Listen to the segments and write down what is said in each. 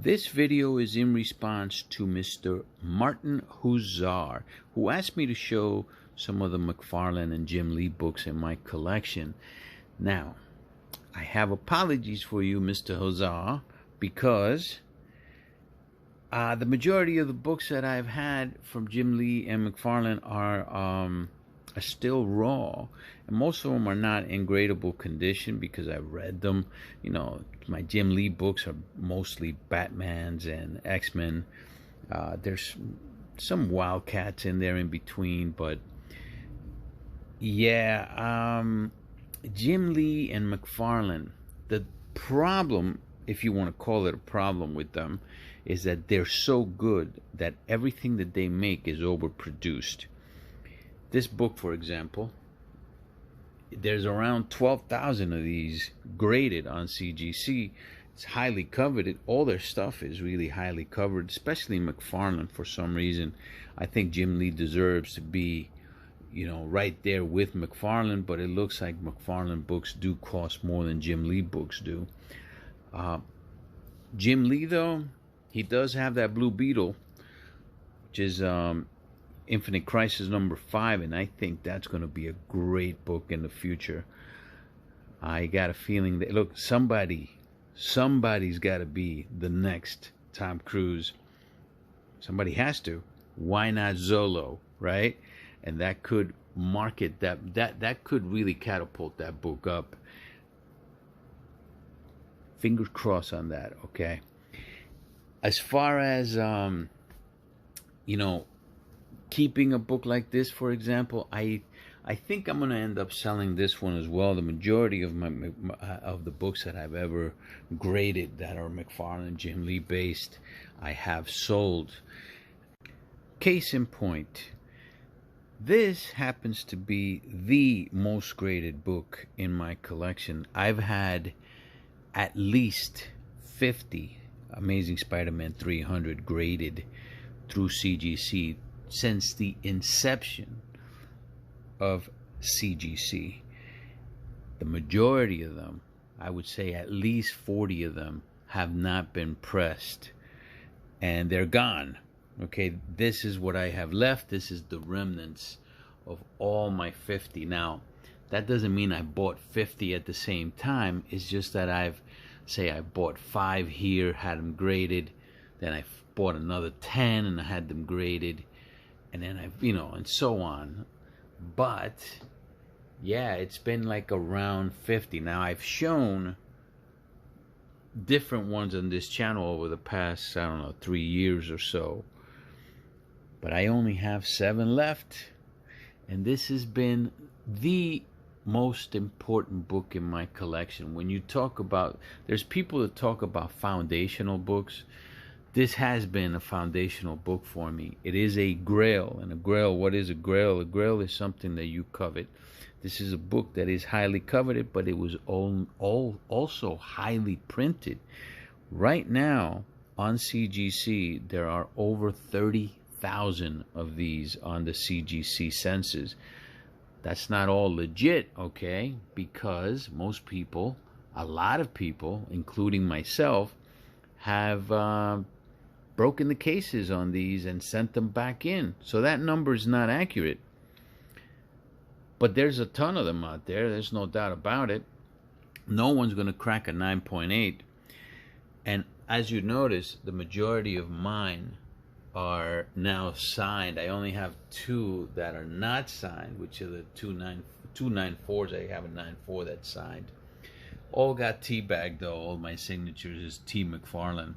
This video is in response to Mr. Martin Huzar, who asked me to show some of the McFarlane and Jim Lee books in my collection. Now, I have apologies for you, Mr. Huzar, because the majority of the books that I've had from Jim Lee and McFarlane are still raw, and most of them are not in gradable condition because I read them. You know, my Jim Lee books are mostly Batmans and X-Men. There's some Wildcats in there in between, but yeah, Jim Lee and McFarlane, the problem, if you want to call it a problem with them, is that they're so good that everything that they make is overproduced. This book, for example, there's around 12,000 of these graded on CGC. It's highly coveted. All their stuff is really highly covered, especially McFarlane for some reason. I think Jim Lee deserves to be, you know, right there with McFarlane, but it looks like McFarlane books do cost more than Jim Lee books do. Jim Lee, though, he does have that Blue Beetle, which is Infinite Crisis #5, and I think that's going to be a great book in the future. I got a feeling that, look, somebody's got to be the next Tom Cruise. Somebody has to. Why not Zolo, right? And that could market that could really catapult that book up. Fingers crossed on that, okay? As far as you know, keeping a book like this, for example, I think I'm going to end up selling this one as well. The majority of of the books that I've ever graded that are McFarlane, Jim Lee based, I have sold. Case in point, this happens to be the most graded book in my collection. I've had at least 50 Amazing Spider-Man 300 graded through CGC since the inception of CGC. The majority of them, I would say at least 40 of them, have not been pressed, and they're gone. Okay, this is what I have left. This is the remnants of all my 50. Now, that doesn't mean I bought 50 at the same time. It's just that I bought 5 here, had them graded, then I bought another 10 and I had them graded, and then and so on. But yeah, it's been like around 50. Now, I've shown different ones on this channel over the past, 3 years or so, but I only have 7 left, and this has been the most important book in my collection. When you talk about, there's people that talk about foundational books. This has been a foundational book for me. It is a grail. And a grail, what is a grail? A grail is something that you covet. This is a book that is highly coveted, but it was also highly printed. Right now on CGC, there are over 30,000 of these on the CGC census. That's not all legit, okay? Because most people, a lot of people, including myself, have broken the cases on these and sent them back in. So that number is not accurate. But there's a ton of them out there. There's no doubt about it. No one's going to crack a 9.8. And as you notice, the majority of mine are now signed. I only have 2 that are not signed, which are the two 9.4s. I have a 9.4 that's signed. All got T-bagged though. All my signatures is T. McFarlane.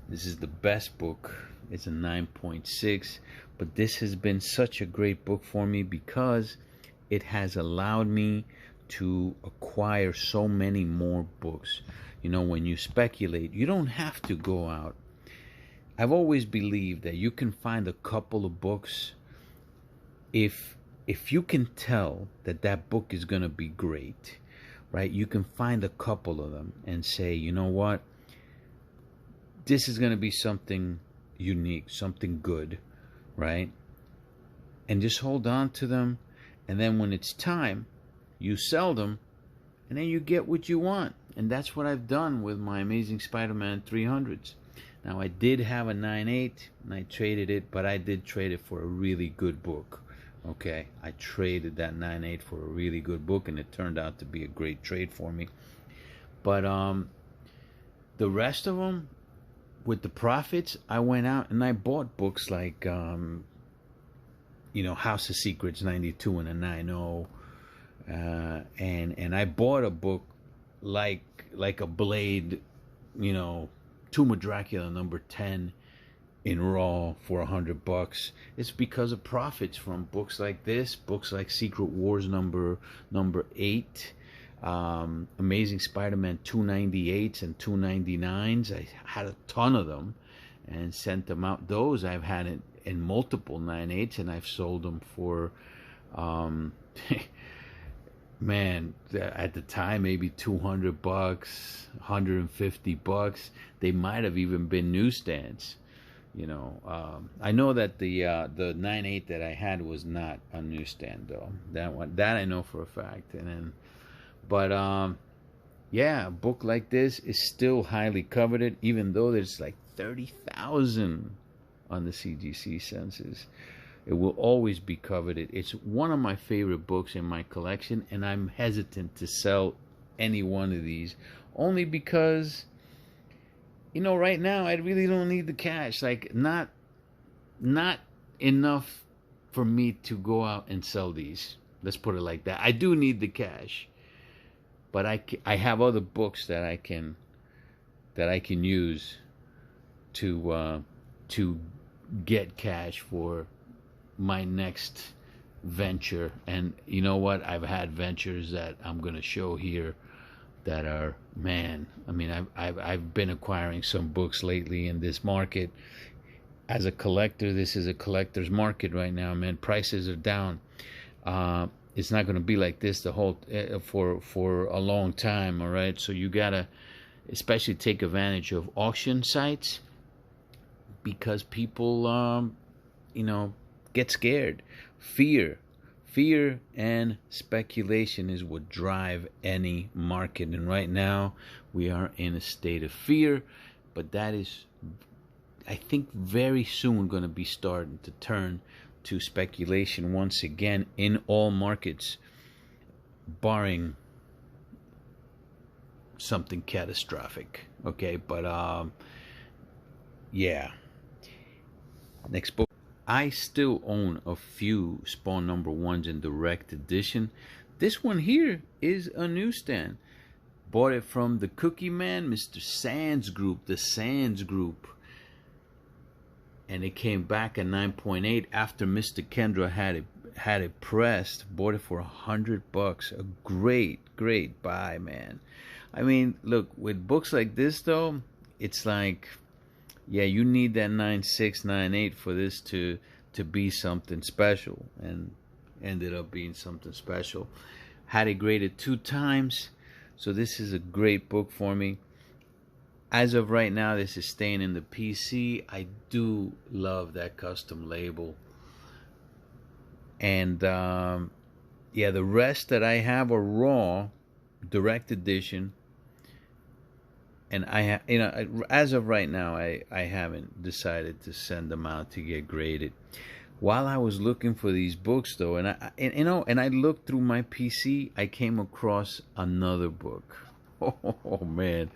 This is the best book. It's a 9.6, but this has been such a great book for me because it has allowed me to acquire so many more books. You know, when you speculate, you don't have to go out. I've always believed that you can find a couple of books if you can tell that that book is going to be great, right? You can find a couple of them and say, you know what? This is going to be something unique, something good, right? And just hold on to them. And then when it's time, you sell them, and then you get what you want. And that's what I've done with my Amazing Spider-Man 300s. Now, I did have a 9.8, and I traded it, but I did trade it for a really good book. Okay, I traded that 9.8 for a really good book, and it turned out to be a great trade for me. But the rest of them, with the profits, I went out and I bought books like, House of Secrets 92 and a 9.0, and I bought a book like a Blade, Tomb of Dracula #10 in raw for $100. It's because of profits from books like this, books like Secret Wars number 8, Amazing Spider-Man 298s and 299s. I had a ton of them and sent them out. Those I've had in multiple 9.8s, and I've sold them for man, at the time maybe $200, $150. They might have even been newsstands. I know that the 9.8 that I had was not a newsstand though. That I know for a fact. But a book like this is still highly coveted, even though there's like 30,000 on the CGC census. It will always be coveted. It's one of my favorite books in my collection, and I'm hesitant to sell any one of these, only because, right now I really don't need the cash. Like, not enough for me to go out and sell these. Let's put it like that. I do need the cash, but I have other books that I can use to get cash for my next venture. And you know what? I've had ventures that I'm going to show here that are, man, I mean, I've been acquiring some books lately in this market. As a collector, this is a collector's market right now, man. Prices are down. It's not going to be like this the whole for a long time, all right? So you got to especially take advantage of auction sites, because people get scared. Fear and speculation is what drive any market, and right now we are in a state of fear, but that is, I think, very soon going to be starting to turn to speculation once again in all markets, barring something catastrophic. Okay, but next book. I still own a few Spawn #1s in direct edition. This one here is a newsstand. Bought it from the Cookie Man, Mr. Sands Group, the Sands Group. And it came back at 9.8 after Mr. Kendra had it pressed. Bought it for $100. A great buy, man. I mean, look, with books like this though, it's like, yeah, you need that 9.6, 9.8 for this to be something special, and ended up being something special. Had it graded 2 times, so this is a great book for me. As of right now, this is staying in the PC. I do love that custom label. And the rest that I have are raw, direct edition. And as of right now, I haven't decided to send them out to get graded. While I was looking for these books, though, and I looked through my PC, I came across another book. Oh man!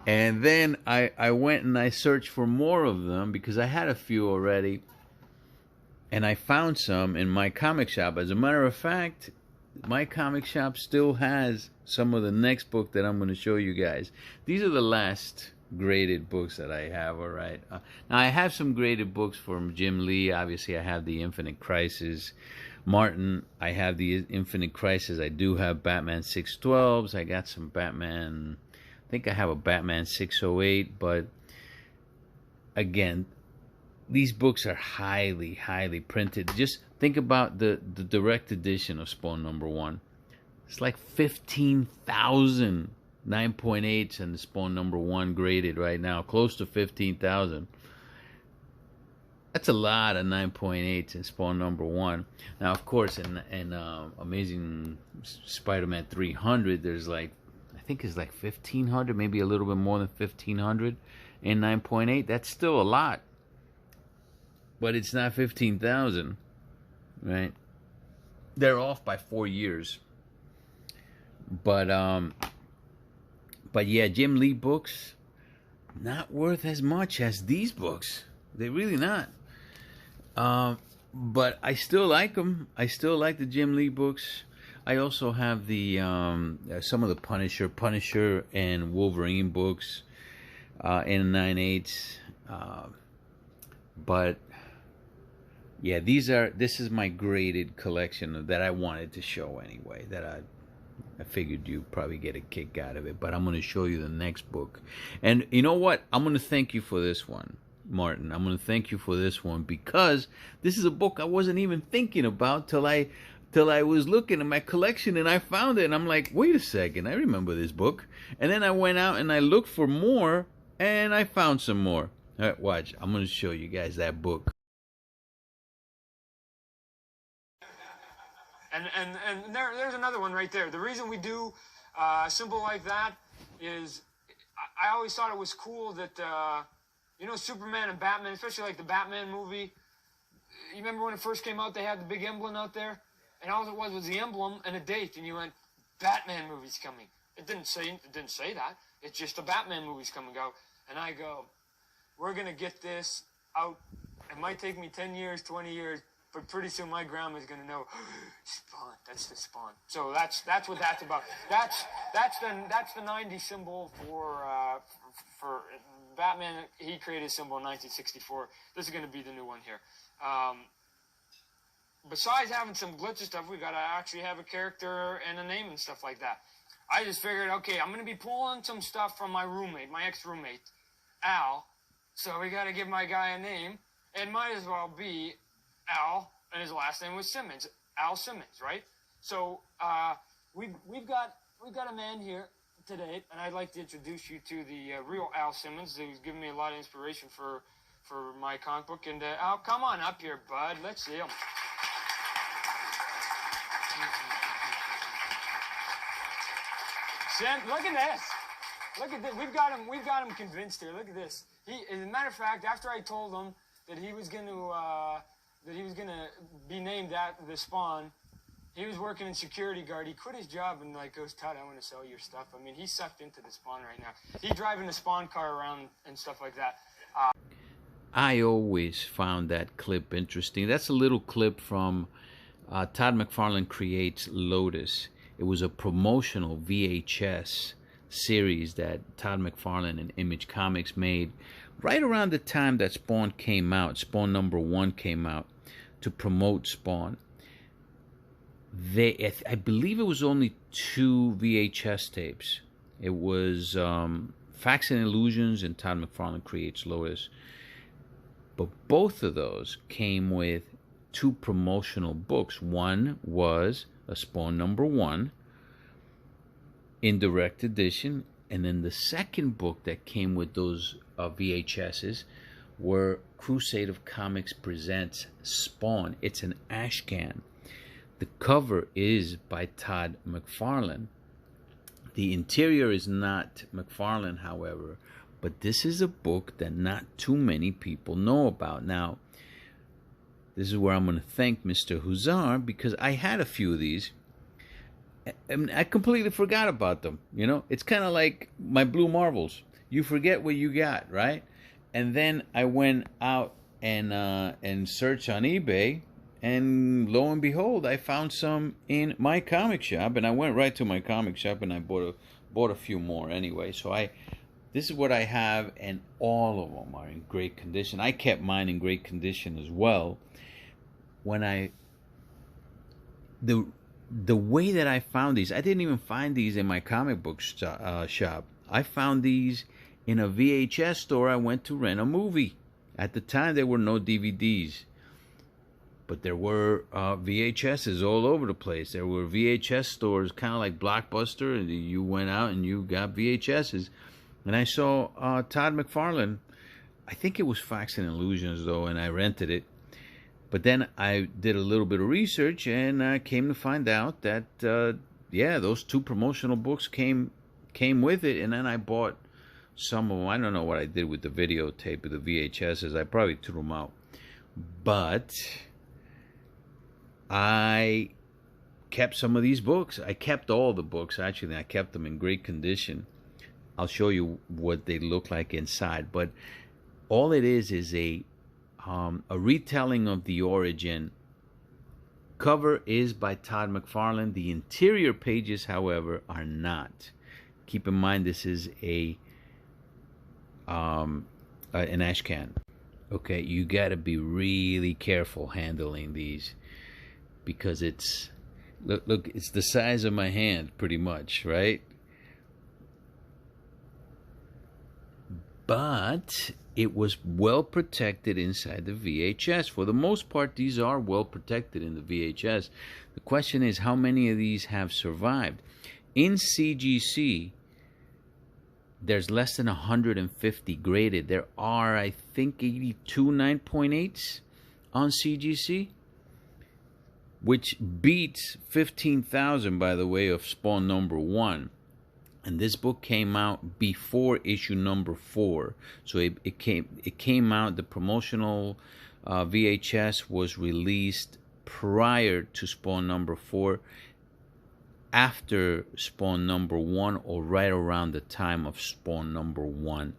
And then I went and I searched for more of them, because I had a few already, and I found some in my comic shop. As a matter of fact, my comic shop still has some of the next book that I'm going to show you guys. These are the last graded books that I have, all right? Now, I have some graded books from Jim Lee. Obviously, I have the Infinite Crisis. Martin, I have the Infinite Crisis. I do have Batman 612s. I got some Batman, I think I have a Batman 608, but again, these books are highly printed. Just think about the direct edition of Spawn #1. It's like 15,000 9.8s and the Spawn #1 graded right now, close to 15,000. That's a lot of 9.8s in Spawn #1. Now, of course, in Amazing Spider-Man 300, there's like, I think it's like 1,500, maybe a little bit more than 1,500 in 9.8. That's still a lot, but it's not 15,000, right? They're off by 4 years. But yeah, Jim Lee books, not worth as much as these books. They're really not. But I still like them. I still like the Jim Lee books. I also have the some of the Punisher and Wolverine books in 9/8. But yeah, this is my graded collection that I wanted to show anyway. That I figured you'd probably get a kick out of it. But I'm going to show you the next book. And you know what? I'm going to thank you for this one, Martin. I'm going to thank you for this one, because this is a book I wasn't even thinking about till I was looking at my collection and I found it, and I'm like, wait a second, I remember this book. And then I went out and I looked for more, and I found some more. All right, watch. I'm going to show you guys that book. And there's another one right there. The reason we do a symbol like that is I always thought it was cool that, you know, Superman and Batman, especially like the Batman movie. You remember when it first came out, they had the big emblem out there? And all it was the emblem and a date. And you went, Batman movie's coming. It didn't say that. It's just a Batman movie's coming out. And I go, we're going to get this out. It might take me 10 years, 20 years. But pretty soon my grandma's gonna know, Spawn. That's the Spawn. So that's what that's about. That's the '90s symbol for Batman. He created a symbol in 1964. This is gonna be the new one here. Besides having some glitch and stuff, we gotta actually have a character and a name and stuff like that. I just figured, okay, I'm gonna be pulling some stuff from my roommate, my ex-roommate, Al. So we gotta give my guy a name. It might as well be Al, and his last name was Simmons. Al Simmons, right? So we've got a man here today, and I'd like to introduce you to the real Al Simmons, who's given me a lot of inspiration for my comic book. And Al, come on up here, bud. Let's see him. Sim, look at this. Look at this. We've got him convinced here. Look at this. As a matter of fact, after I told him that he was going to be named after the Spawn, he was working in security guard. He quit his job and like goes, Todd, I want to sell your stuff. I mean, he's sucked into the Spawn right now. He's driving the Spawn car around and stuff like that. I always found that clip interesting. That's a little clip from Todd McFarlane Creates Lotus. It was a promotional VHS series that Todd McFarlane and Image Comics made right around the time that Spawn came out. Spawn #1 came out to promote Spawn. I believe it was only 2 VHS tapes. It was Facts and Illusions and Todd McFarlane Creates Lotus. But both of those came with 2 promotional books. One was a Spawn #1 in direct edition, and then the second book that came with those VHSs were Crusade of Comics Presents Spawn. It's an Ashcan. The cover is by Todd McFarlane. The interior is not McFarlane, however, but this is a book that not too many people know about. Now, this is where I'm going to thank Mr. Huzar, because I had a few of these and I completely forgot about them. You know, it's kind of like my Blue Marbles. You forget what you got, right? And then I went out and searched on eBay, and lo and behold, I found some in my comic shop, and I went right to my comic shop and I bought a few more anyway. So this is what I have, and all of them are in great condition. I kept mine in great condition as well. The way that I found these, I didn't even find these in my comic book shop. I found these in a VHS store. I went to rent a movie. At the time, there were no DVDs, but there were VHSs all over the place. There were VHS stores, kind of like Blockbuster, and you went out and you got VHSs. And I saw Todd McFarlane. I think it was Facts and Illusions, though, and I rented it. But then I did a little bit of research, and I came to find out that, yeah, those 2 promotional books came came with it, and then I bought some of them. I don't know what I did with the videotape of the VHSs. I probably threw them out. But I kept some of these books. I kept all the books, actually. I kept them in great condition. I'll show you what they look like inside. But all it is a retelling of the origin. Cover is by Todd McFarlane. The interior pages, however, are not. Keep in mind this is an Ashcan. Okay, you got to be really careful handling these, because it's look, it's the size of my hand pretty much, right? But it was well protected inside the VHS. For the most part, these are well protected in the VHS. The question is, how many of these have survived? In CGC, there's less than 150 graded. There are, I think, 82 9.8s on CGC, which beats 15,000, by the way, of Spawn number 1. And this book came out before issue number 4. So it came out, the promotional VHS was released prior to Spawn number 4, after Spawn number 1, or right around the time of Spawn number 1.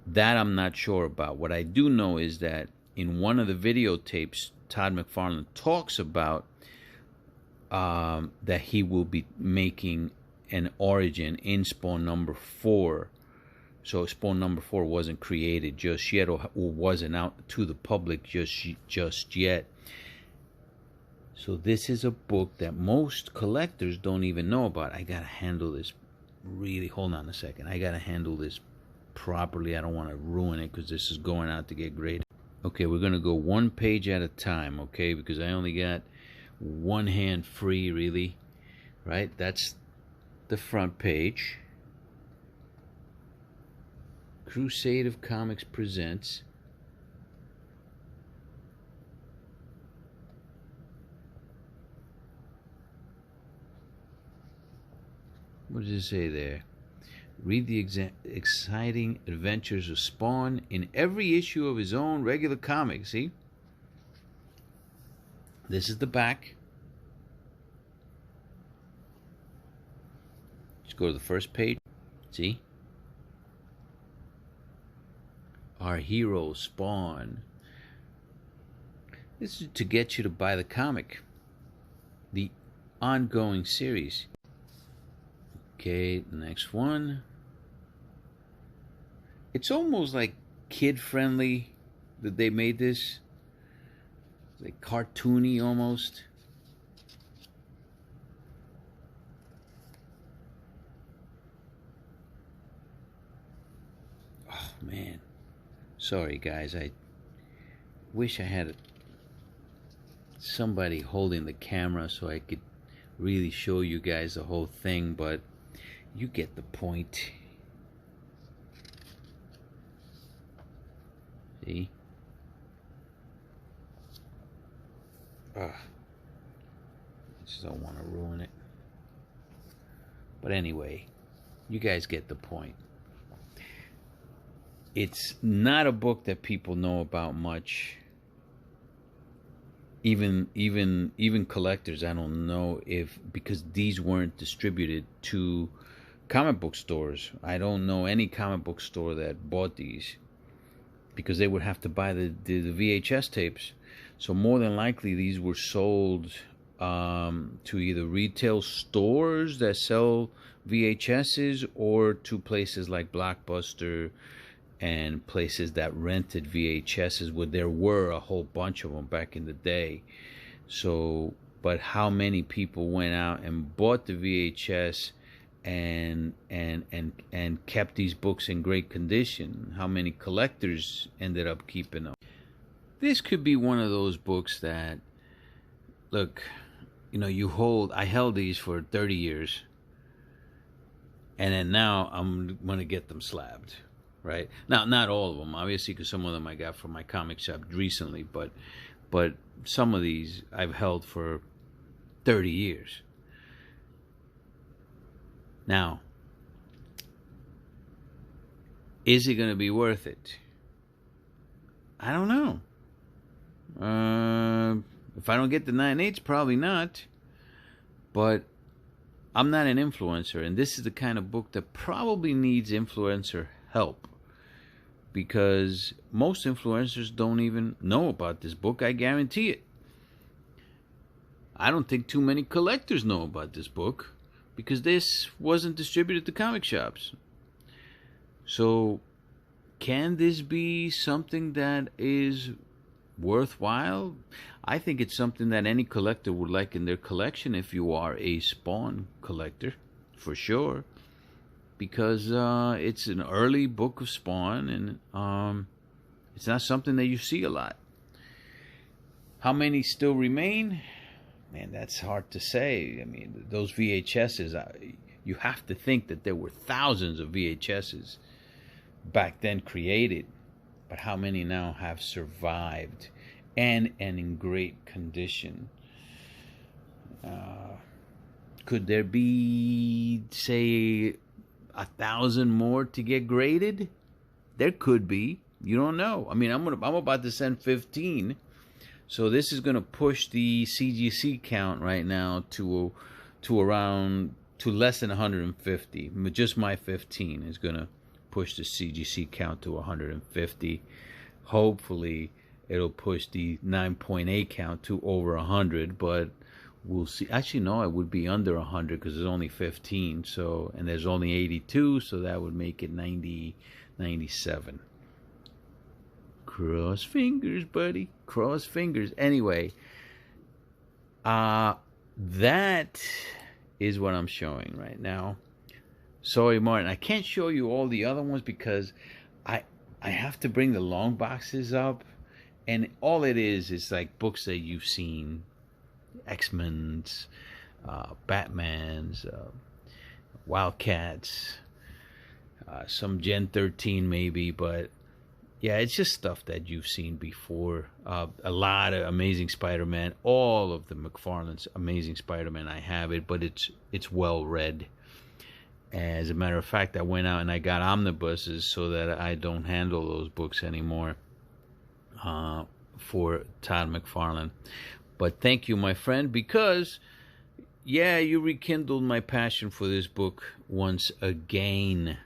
That I'm not sure about. What I do know is that in one of the videotapes, Todd McFarlane talks about that he will be making an origin in Spawn number 4. So Spawn number 4 wasn't created just yet, or wasn't out to the public just yet. So this is a book that most collectors don't even know about. I gotta handle this really. Hold on a second. I gotta handle this properly. I don't want to ruin it, because this is going out to get graded. Okay, we're gonna go one page at a time. Okay, because I only got one hand free, really. Right? That's the front page. Crusade of Comics presents. What does it say there? Read the exciting adventures of Spawn in every issue of his own regular comic. See? This is the back. Let's go to the first page. See? Our hero, Spawn. This is to get you to buy the comic. The ongoing series. Okay, the next one. It's almost like kid-friendly that they made this. It's like cartoony almost. Oh, man. Sorry, guys. I wish I had somebody holding the camera so I could really show you guys the whole thing, but you get the point. See? I just don't want to ruin it. But anyway, you guys get the point. It's not a book that people know about much. Even collectors, I don't know if, because these weren't distributed to comic book stores. I don't know any comic book store that bought these, because they would have to buy the VHS tapes. So more than likely these were sold to either retail stores that sell VHSs, or to places like Blockbuster and places that rented VHSs, where there were a whole bunch of them back in the day. So, but how many people went out and bought the VHS and kept these books in great condition? How many collectors ended up keeping them? This could be one of those books that, look, you know, I held these for 30 years, and then now I'm going to get them slabbed. Right now, not all of them, obviously, because some of them I got from my comic shop recently, but some of these I've held for 30 years. Now, Is it going to be worth it? I don't know. If I don't get the 9/8, probably not. But I'm not an influencer, and this is the kind of book that probably needs influencer help, because most influencers don't even know about this book. I guarantee it. I don't think too many collectors know about this book, because this wasn't distributed to comic shops. So, can this be something that is worthwhile? I think it's something that any collector would like in their collection, if you are a Spawn collector, for sure. Because it's an early book of Spawn, and it's not something that you see a lot. How many still remain? Man, that's hard to say. I mean, those VHSs, you have to think that there were thousands of VHSs back then created. But how many now have survived and in great condition? Could there be, say, 1,000 more to get graded? There could be. You don't know. I mean, I'm about to send 15. So this is going to push the CGC count right now to less than 150. Just my 15 is going to push the CGC count to 150. Hopefully, it'll push the 9.8 count to over 100, but we'll see. Actually, no, it would be under 100 because there's only 15. So, and there's only 82, so that would make it 90, 97. Cross fingers, buddy. Cross fingers. Anyway, that is what I'm showing right now. Sorry, Martin, I can't show you all the other ones because I have to bring the long boxes up, and all it is like books that you've seen, X-Men's, Batman's, Wildcats, some Gen 13 maybe, but yeah, it's just stuff that you've seen before. A lot of Amazing Spider-Man, all of the McFarlane's Amazing Spider-Man, I have it, but it's well read. As a matter of fact, I went out and I got omnibuses so that I don't handle those books anymore for Todd McFarlane. But thank you, my friend, because, yeah, you rekindled my passion for this book once again.